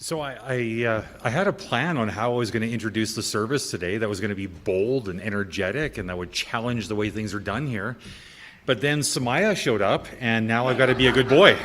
So I had a plan on how I was going to introduce the service today that was going to be bold and energetic and that would challenge the way things are done here. But then Samaya showed up, and now I've got to be a good boy.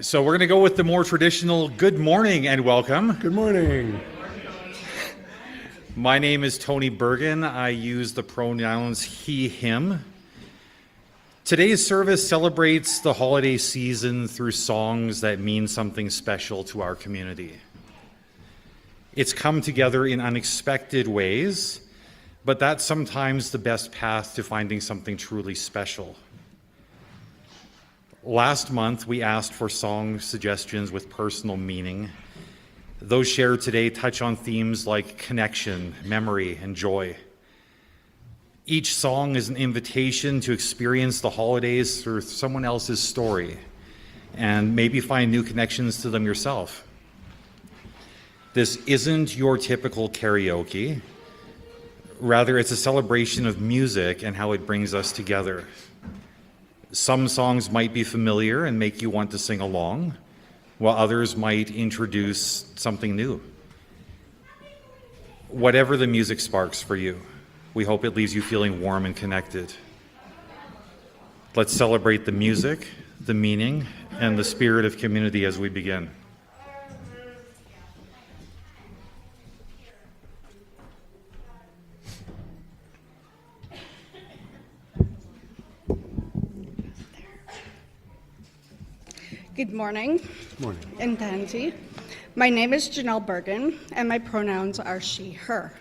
So we're going to go with the more traditional good morning and welcome. Good morning. My name is Tony Bergen. I use the pronouns he, him. Today's service celebrates the holiday season through songs that mean something special to our community. It's come together in unexpected ways, but that's sometimes the best path to finding something truly special. Last month, we asked for song suggestions with personal meaning. Those shared today touch on themes like connection, memory, and joy. Each song is an invitation to experience the holidays through someone else's story and maybe find new connections to them yourself. This isn't your typical karaoke. Rather, it's a celebration of music and how it brings us together. Some songs might be familiar and make you want to sing along, while others might introduce something new. Whatever the music sparks for you, we hope it leaves you feeling warm and connected. Let's celebrate the music, the meaning, and the spirit of community as we begin. Good morning. Good morning. And Tansy. My name is Janelle Bergen, and my pronouns are she, her.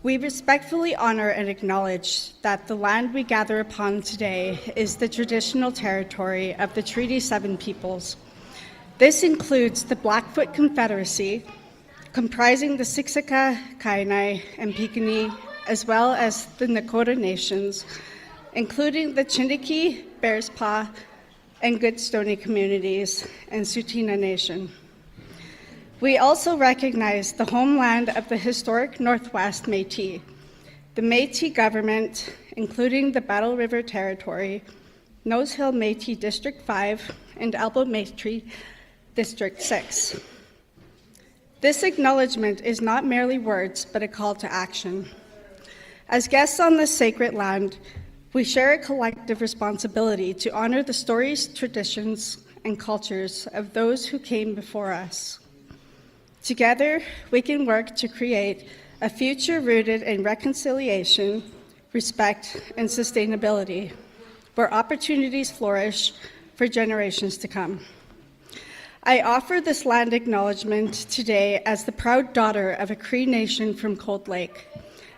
We respectfully honor and acknowledge that the land we gather upon today is the traditional territory of the Treaty 7 peoples. This includes the Blackfoot Confederacy, comprising the Siksika, Kainai, and Piikani, as well as the Nakota Nations, including the Chiniki, Bearspaw, and Goodstoney communities, and Tsuut'ina Nation. We also recognize the homeland of the historic Northwest Métis, the Métis government, including the Battle River Territory, Nose Hill Métis District 5, and Elbow Métis District 6. This acknowledgement is not merely words, but a call to action. As guests on this sacred land, we share a collective responsibility to honor the stories, traditions, and cultures of those who came before us. Together, we can work to create a future rooted in reconciliation, respect, and sustainability, where opportunities flourish for generations to come. I offer this land acknowledgement today as the proud daughter of a Cree Nation from Cold Lake,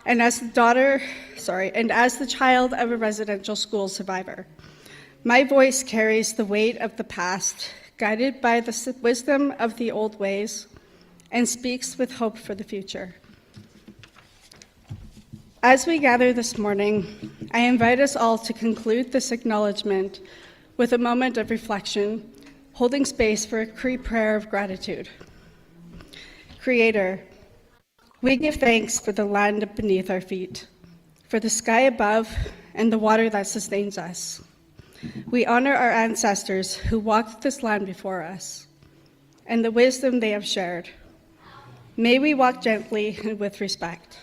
and as the child of a residential school survivor. My voice carries the weight of the past, guided by the wisdom of the old ways, and speaks with hope for the future. As we gather this morning, I invite us all to conclude this acknowledgement with a moment of reflection, holding space for a Cree prayer of gratitude. Creator, we give thanks for the land beneath our feet, for the sky above, and the water that sustains us. We honor our ancestors who walked this land before us, and the wisdom they have shared. May we walk gently and with respect,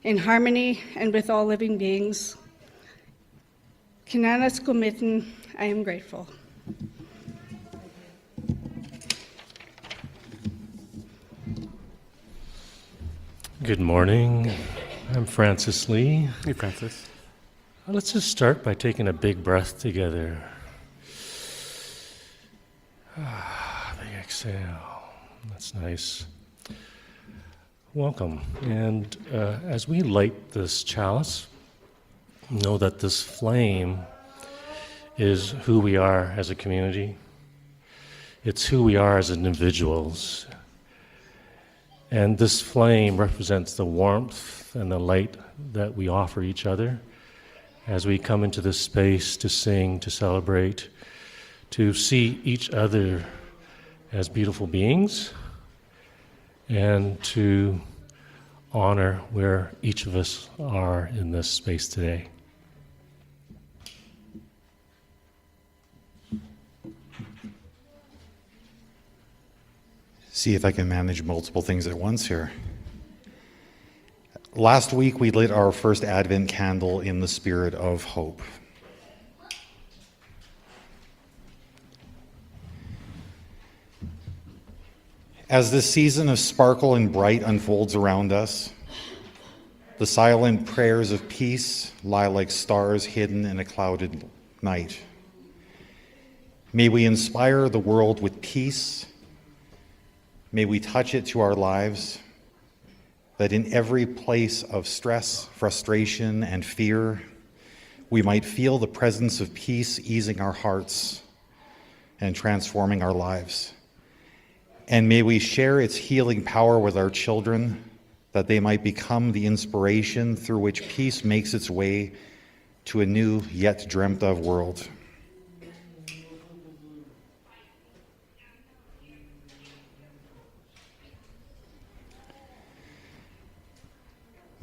in harmony and with all living beings. Kinanas Kumitten, I am grateful. Good morning. I'm Francis Lee. Hey, Francis. Let's just start by taking a big breath together. Big exhale. That's nice. Welcome. And as we light this chalice, know that this flame is who we are as a community. It's who we are as individuals. And this flame represents the warmth and the light that we offer each other as we come into this space to sing, to celebrate, to see each other as beautiful beings, and to honor where each of us are in this space today. See if I can manage multiple things at once here. Last week, we lit our first Advent candle in the spirit of hope. As this season of sparkle and bright unfolds around us, the silent prayers of peace lie like stars hidden in a clouded night. May we inspire the world with peace. May we touch it to our lives, that in every place of stress, frustration, and fear, we might feel the presence of peace easing our hearts and transforming our lives. And may we share its healing power with our children, that they might become the inspiration through which peace makes its way to a new yet dreamt of world.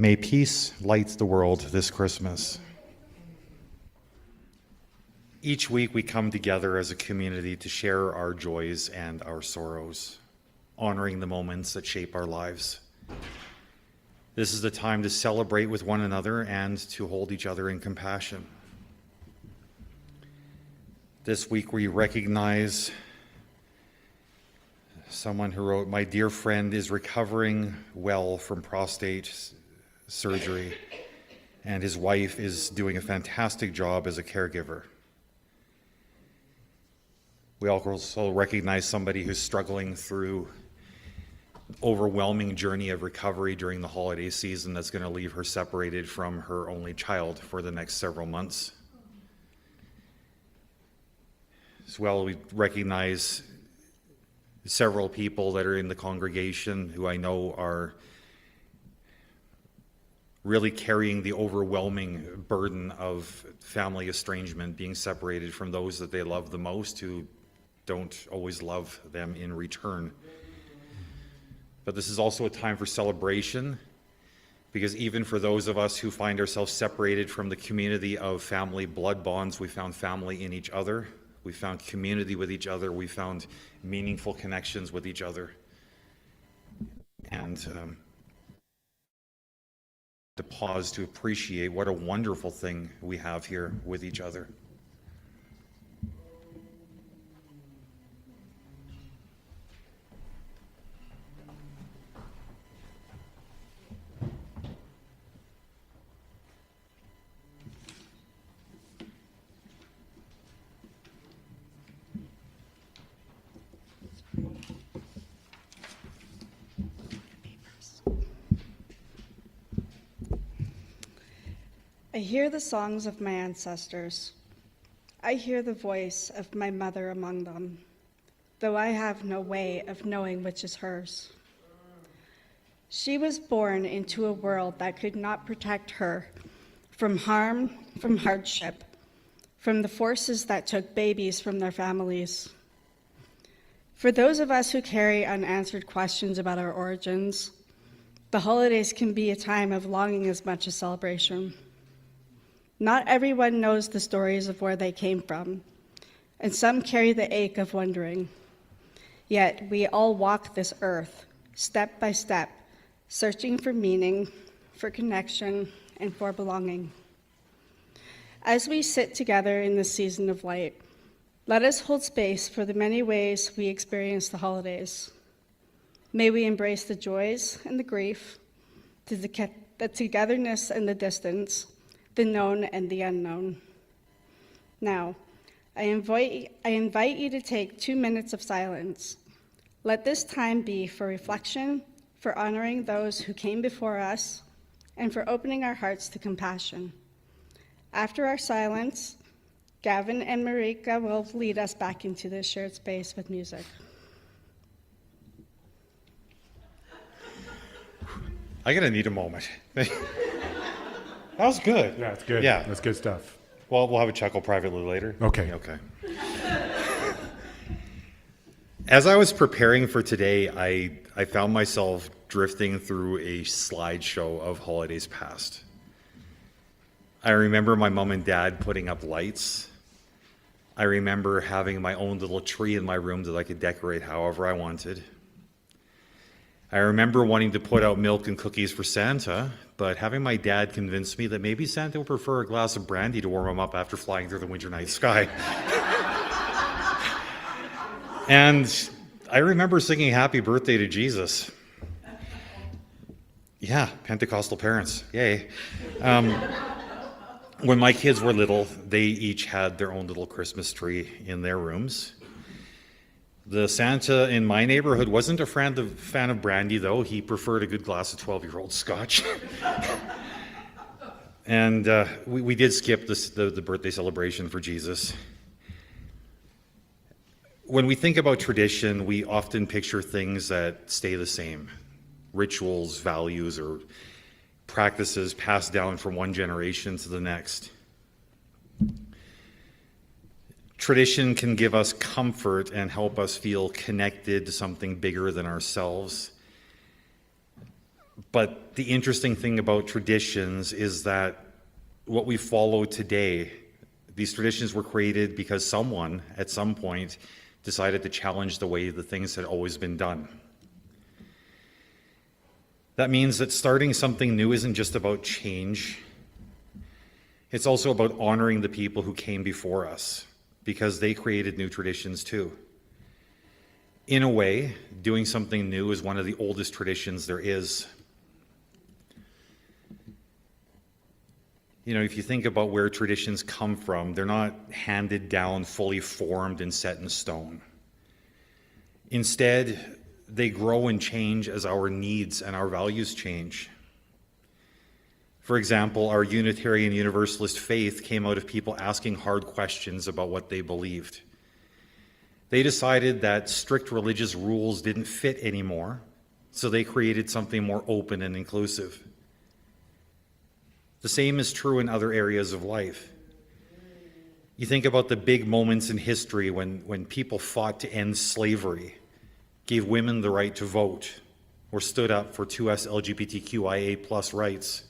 May peace light the world this Christmas. Each week we come together as a community to share our joys and our sorrows, honoring the moments that shape our lives. This is the time to celebrate with one another and to hold each other in compassion. This week we recognize someone who wrote, "My dear friend is recovering well from prostate surgery, and his wife is doing a fantastic job as a caregiver." We also recognize somebody who's struggling through an overwhelming journey of recovery during the holiday season that's going to leave her separated from her only child for the next several months. As well, we recognize several people that are in the congregation who I know are really carrying the overwhelming burden of family estrangement, being separated from those that they love the most, who don't always love them in return. But this is also a time for celebration, because even for those of us who find ourselves separated from the community of family blood bonds, we found family in each other. We found community with each other. We found meaningful connections with each other. And to pause to appreciate what a wonderful thing we have here with each other. I hear the songs of my ancestors. I hear the voice of my mother among them, though I have no way of knowing which is hers. She was born into a world that could not protect her from harm, from hardship, from the forces that took babies from their families. For those of us who carry unanswered questions about our origins, the holidays can be a time of longing as much as celebration. Not everyone knows the stories of where they came from, and some carry the ache of wondering. Yet we all walk this earth, step by step, searching for meaning, for connection, and for belonging. As we sit together in this season of light, let us hold space for the many ways we experience the holidays. May we embrace the joys and the grief, the togetherness and the distance, the known and the unknown. Now, I invite you to take 2 minutes of silence. Let this time be for reflection, for honoring those who came before us, and for opening our hearts to compassion. After our silence, Gavin and Marika will lead us back into this shared space with music. I'm gonna need a moment. That was good. Yeah, it's good. Yeah. That's good stuff. Well, we'll have a chuckle privately later. Okay. Okay. As I was preparing for today, I found myself drifting through a slideshow of holidays past. I remember my mom and dad putting up lights. I remember having my own little tree in my room that I could decorate however I wanted. I remember wanting to put out milk and cookies for Santa, but having my dad convince me that maybe Santa would prefer a glass of brandy to warm him up after flying through the winter night sky. And I remember singing Happy Birthday to Jesus. Yeah, Pentecostal parents, yay. When my kids were little, they each had their own little Christmas tree in their rooms. The Santa in my neighborhood wasn't a fan of brandy, though. He preferred a good glass of 12-year-old scotch. And we did skip the birthday celebration for Jesus. When we think about tradition, we often picture things that stay the same. Rituals, values, or practices passed down from one generation to the next. Tradition can give us comfort and help us feel connected to something bigger than ourselves. But the interesting thing about traditions is that what we follow today, these traditions were created because someone at some point decided to challenge the way the things had always been done. That means that starting something new isn't just about change. It's also about honoring the people who came before us, because they created new traditions too. In a way, doing something new is one of the oldest traditions there is. You know, if you think about where traditions come from, they're not handed down, fully formed and set in stone. Instead, they grow and change as our needs and our values change. For example, our Unitarian Universalist faith came out of people asking hard questions about what they believed. They decided that strict religious rules didn't fit anymore, so they created something more open and inclusive. The same is true in other areas of life. You think about the big moments in history when people fought to end slavery, gave women the right to vote, or stood up for 2S LGBTQIA+ rights.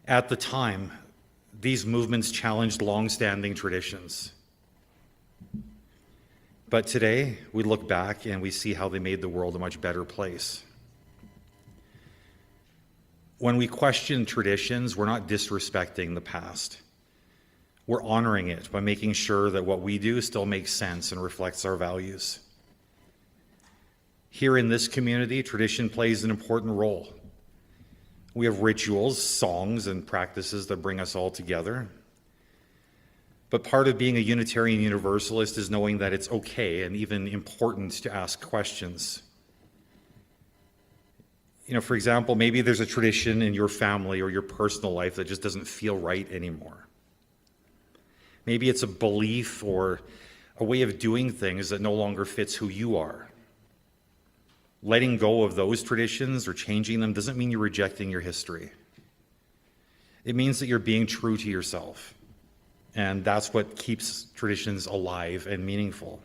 At the time, these movements challenged long-standing traditions. But today, we look back and we see how they made the world a much better place. When we question traditions, we're not disrespecting the past. We're honoring it by making sure that what we do still makes sense and reflects our values. Here in this community, tradition plays an important role. We have rituals, songs, and practices that bring us all together. But part of being a Unitarian Universalist is knowing that it's okay and even important to ask questions. You know, for example, maybe there's a tradition in your family or your personal life that just doesn't feel right anymore. Maybe it's a belief or a way of doing things that no longer fits who you are. Letting go of those traditions or changing them doesn't mean you're rejecting your history. It means that you're being true to yourself. And that's what keeps traditions alive and meaningful.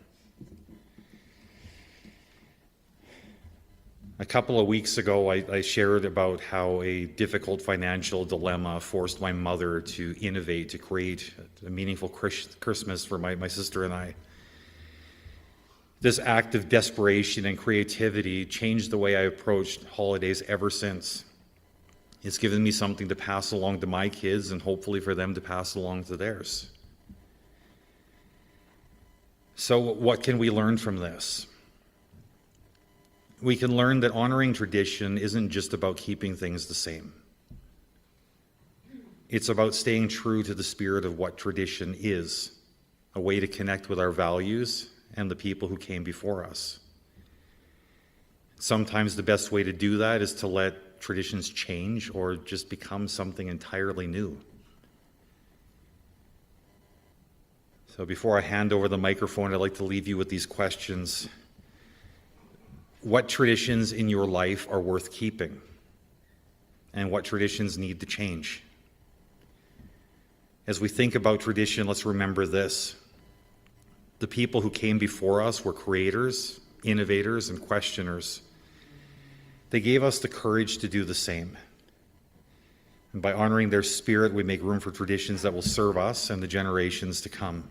A couple of weeks ago, I shared about how a difficult financial dilemma forced my mother to innovate, to create a meaningful Christmas for my sister and I. This act of desperation and creativity changed the way I approached holidays ever since. It's given me something to pass along to my kids and hopefully for them to pass along to theirs. So what can we learn from this? We can learn that honoring tradition isn't just about keeping things the same. It's about staying true to the spirit of what tradition is, a way to connect with our values and the people who came before us. Sometimes the best way to do that is to let traditions change or just become something entirely new. So before I hand over the microphone, I'd like to leave you with these questions. What traditions in your life are worth keeping? And what traditions need to change? As we think about tradition, let's remember this. The people who came before us were creators, innovators, and questioners. They gave us the courage to do the same. And by honoring their spirit, we make room for traditions that will serve us and the generations to come.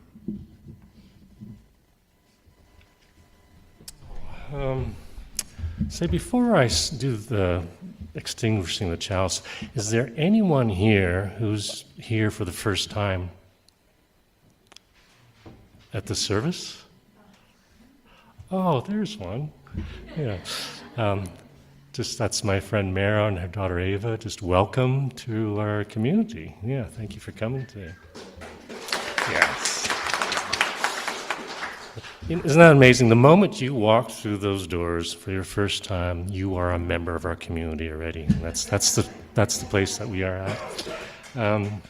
Say, before I do the extinguishing the chalice, is there anyone here who's here for the first time at the service? Oh, there's one. Yeah. That's my friend Mara and her daughter Ava. Just welcome to our community. Yeah, thank you for coming today. Yes. Isn't that amazing? The moment you walk through those doors for your first time, you are a member of our community already. And that's the place that we are at. And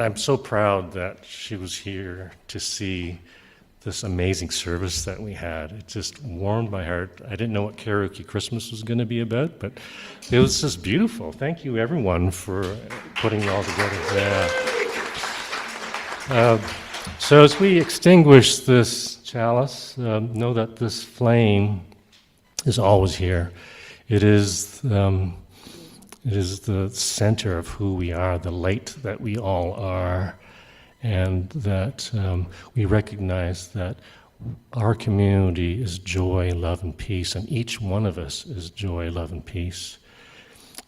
I'm so proud that she was here to see this amazing service that we had. It just warmed my heart. I didn't know what Karaoke Christmas was going to be about, but it was just beautiful. Thank you, everyone, for putting it all together. Yeah. So as we extinguish this chalice, know that this flame is always here. It is the center of who we are, the light that we all are, and that we recognize that our community is joy, love, and peace, and each one of us is joy, love, and peace.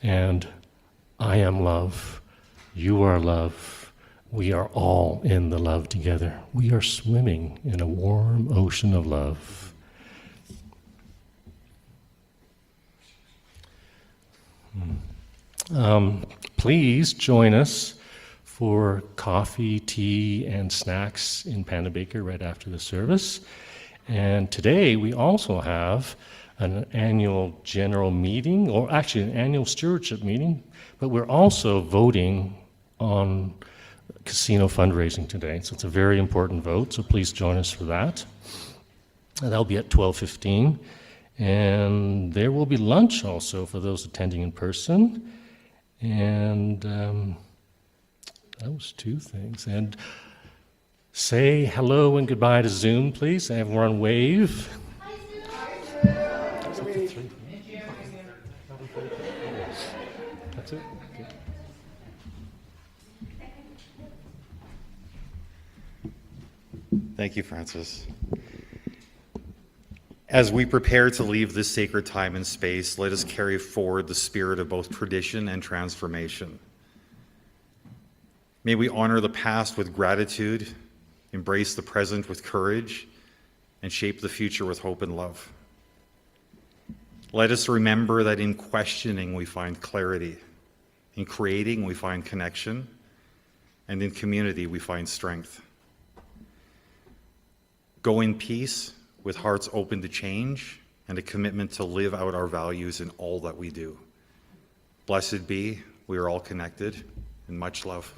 And I am love, you are love, we are all in the love together. We are swimming in a warm ocean of love. Please join us for coffee, tea, and snacks in Panda Baker right after the service. And today we also have an annual general meeting, or actually an annual stewardship meeting, but we're also voting on casino fundraising today. So it's a very important vote, so please join us for that. And that'll be at 12:15. And there will be lunch also for those attending in person. And that was two things. And say hello and goodbye to Zoom, please. Everyone wave. That's it? Okay. Thank you, Francis. As we prepare to leave this sacred time and space, let us carry forward the spirit of both tradition and transformation. May we honor the past with gratitude, embrace the present with courage, and shape the future with hope and love. Let us remember that in questioning we find clarity, in creating we find connection, and in community we find strength. Go in peace, with hearts open to change and a commitment to live out our values in all that we do. Blessed be, we are all connected, and much love.